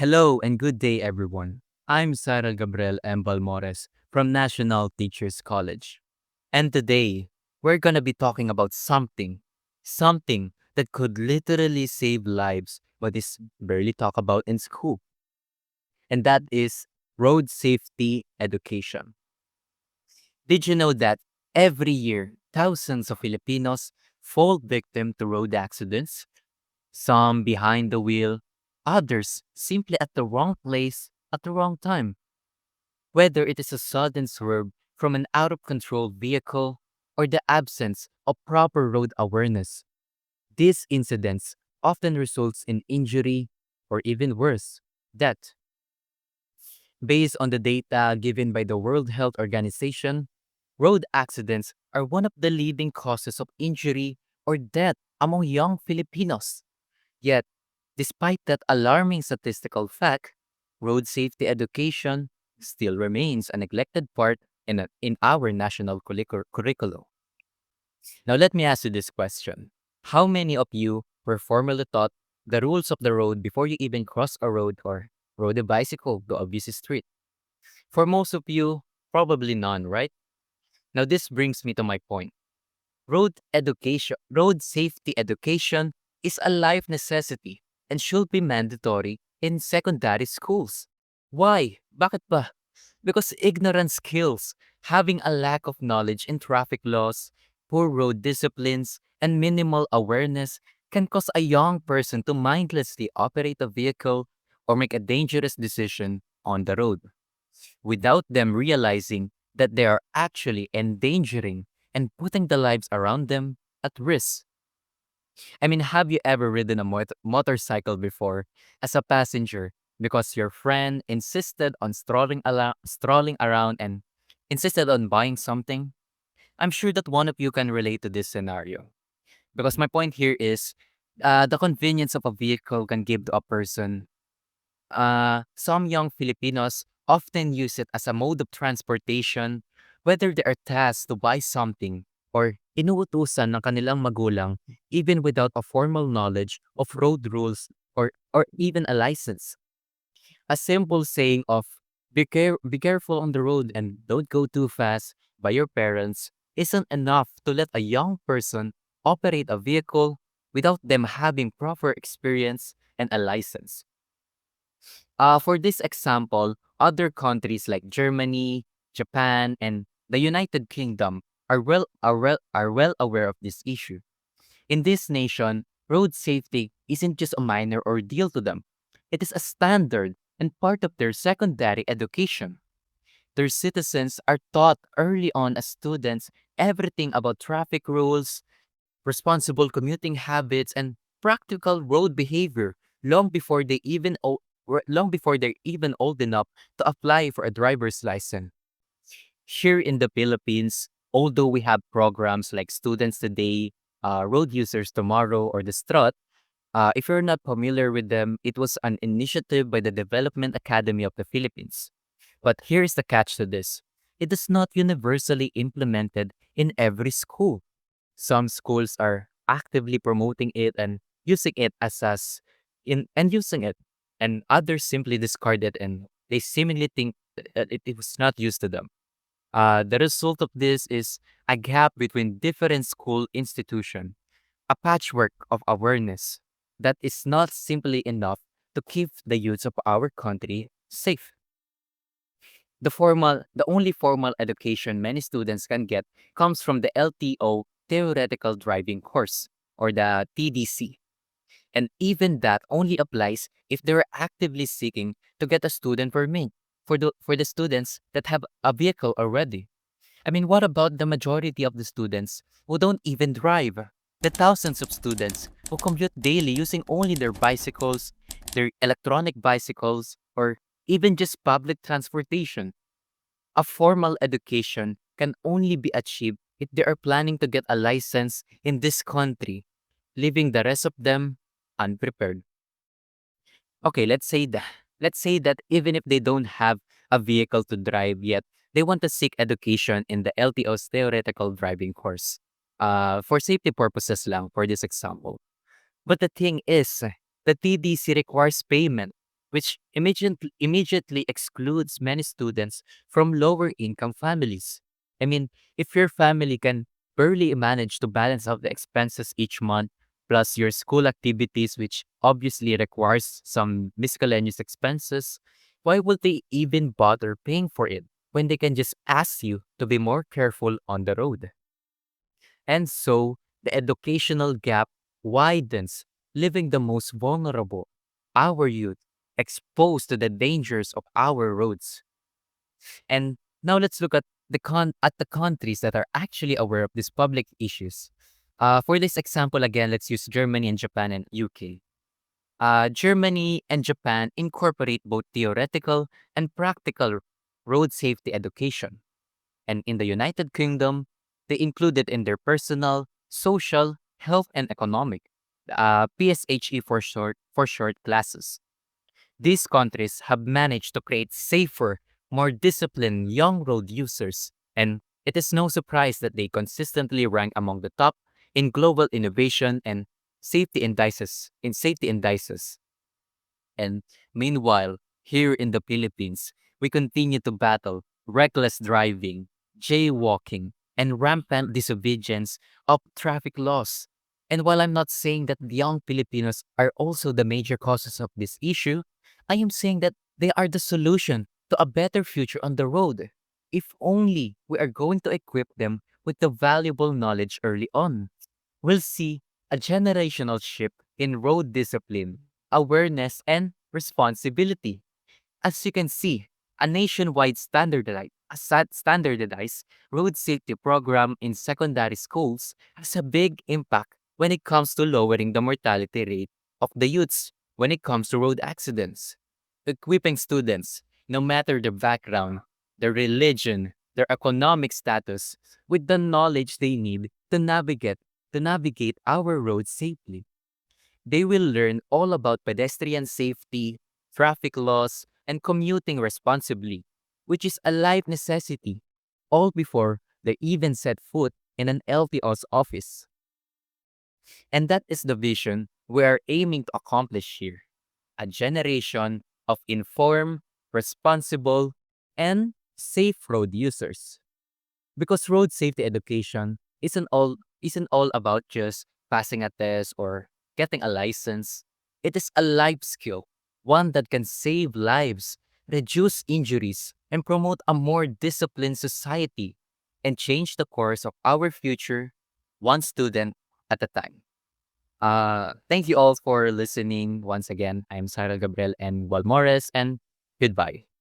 Hello and good day, everyone. I'm Xyrell Gabriel and Balmores from National Teachers College. And today, we're going to be talking about something that could literally save lives, but is barely talked about in school. And that is road safety education. Did you know that every year, thousands of Filipinos fall victim to road accidents? Some behind the wheel, others simply at the wrong place at the wrong time. Whether it is a sudden swerve from an out of control vehicle or the absence of proper road awareness, these incidents often results in injury or even worse, death. Based on the data given by the World Health Organization, road accidents are one of the leading causes of injury or death among young Filipinos. Yet, despite that alarming statistical fact, road safety education still remains a neglected part in our national curriculum. Now, let me ask you this question. How many of you were formally taught the rules of the road before you even cross a road or rode a bicycle to a busy street? For most of you, probably none, right? Now, this brings me to my point. Road safety education is a life necessity and should be mandatory in secondary schools. Why? Bakit ba? Because ignorance kills. Having a lack of knowledge in traffic laws, poor road disciplines, and minimal awareness can cause a young person to mindlessly operate a vehicle or make a dangerous decision on the road without them realizing that they are actually endangering and putting the lives around them at risk. I mean, have you ever ridden a motorcycle before as a passenger because your friend insisted on strolling around and insisted on buying something? I'm sure that one of you can relate to this scenario. Because my point here is the convenience of a vehicle can give to a person. Some young Filipinos often use it as a mode of transportation, whether they are tasked to buy something or inuutusan ng kanilang magulang even without a formal knowledge of road rules or even a license. A simple saying of be careful on the road and don't go too fast by your parents isn't enough to let a young person operate a vehicle without them having proper experience and a license. For this example, other countries like Germany, Japan, and the United Kingdom are well aware of this issue. In this nation, road safety isn't just a minor ordeal to them. It is a standard and part of their secondary education. Their citizens are taught early on as students everything about traffic rules, responsible commuting habits, and practical road behavior long before long before they're even old enough to apply for a driver's license. Here in the Philippines, although we have programs like Students Today, Road Users Tomorrow, or the Strut, if you're not familiar with them, it was an initiative by the Development Academy of the Philippines. But here's the catch to this. It is not universally implemented in every school. Some schools are actively promoting it and using it using it, and others simply discard it and they seemingly think that it was not used to them. The result of this is a gap between different school institutions, a patchwork of awareness that is not simply enough to keep the youth of our country safe. The only formal education many students can get comes from the LTO theoretical driving course or the TDC. And even that only applies if they're actively seeking to get a student permit for the students that have a vehicle already. I mean, what about the majority of the students who don't even drive? The thousands of students who commute daily using only their bicycles, their electronic bicycles, or even just public transportation. A formal education can only be achieved if they are planning to get a license in this country, leaving the rest of them unprepared. Okay, let's say that even if they don't have a vehicle to drive yet, they want to seek education in the LTO's theoretical driving course. For safety purposes lang for this example. But the thing is, the TDC requires payment. which immediately excludes many students from lower income families. I mean, if your family can barely manage to balance out the expenses each month, plus your school activities, which obviously requires some miscellaneous expenses, why would they even bother paying for it when they can just ask you to be more careful on the road? And so, the educational gap widens, leaving the most vulnerable, our youth, exposed to the dangers of our roads. And now let's look at the countries that are actually aware of these public issues. For this example, again, let's use Germany and Japan and UK. Germany and Japan incorporate both theoretical and practical road safety education. And in the United Kingdom, they include it in their personal, social, health, and economic, PSHE for short classes. These countries have managed to create safer, more disciplined young road users, and it is no surprise that they consistently rank among the top in global innovation and safety indices. And meanwhile, here in the Philippines, we continue to battle reckless driving, jaywalking, and rampant disobedience of traffic laws. And while I'm not saying that the young Filipinos are also the major causes of this issue, I am saying that they are the solution to a better future on the road. If only we are going to equip them with the valuable knowledge early on, we'll see a generational shift in road discipline, awareness, and responsibility. As you can see, a nationwide standardized road safety program in secondary schools has a big impact when it comes to lowering the mortality rate of the youths when it comes to road accidents. Equipping students, no matter their background, their religion, their economic status, with the knowledge they need to navigate our roads safely. They will learn all about pedestrian safety, traffic laws, and commuting responsibly, which is a life necessity, all before they even set foot in an LTO's office. And that is the vision we are aiming to accomplish here: a generation of informed, responsible, and safe road users. Because road safety education isn't all about just passing a test or getting a license. It is a life skill, one that can save lives, reduce injuries, and promote a more disciplined society and change the course of our future one student at a time. Thank you all for listening once again. I'm Xyrell Gabriel and Balmores, and goodbye.